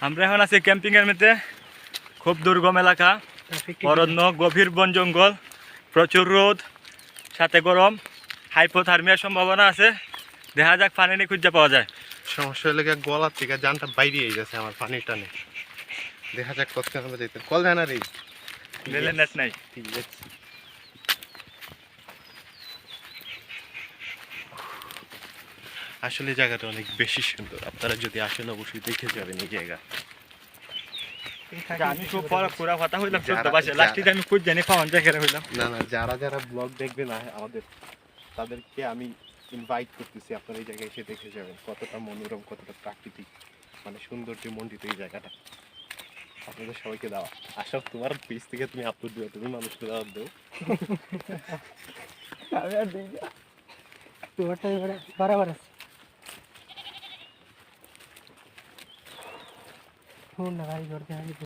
আমরা এখন আছি ক্যাম্পিং এর মধ্যে। খুব দুর্গম এলাকা, অরণ্য, গভীর বন জঙ্গল, প্রচুর রোদ, সাথে গরম, হাইপোথার্মিয়ার সম্ভাবনা আছে। দেখা যাক পানি নিয়ে খুঁজে পাওয়া যায়। সমস্যা হলে গলার থেকে জানটা বাইরে গেছে আমার পানির টানে। দেখা যাক কত আমরা যেতে কল যায় না রে, রেলের নেট নাই। আসলে জায়গাটা অনেক বেশি সুন্দর, আপনারা যদি আসেন অবশ্যই দেখে যাবেন এই জায়গা। আমি খুব পুরা কথা হইলাম, লাস্টে আমি খুঁজ জানি পাওয়া যায় হইলাম। না না, যারা যারা ব্লগ দেখবে না আমাদের, তাদেরকে আমি ইনভাইট করতেছি, আপনারা এই জায়গায় এসে দেখে যাবেন কতটা মনোরম, কতটা প্রাকৃতিক, মানে সৌন্দর্য মণ্ডিত এই জায়গাটা। আপনাদের সবাইকে দেওয়া আশা, তোমার পেজ থেকে তুমি আপলোড দিও, তুমি মানুষকে দাওয়াত দেও। আমি আর দিই না, তোমারটা এবারে বরাবর আছে। ফোন না ভাই করতে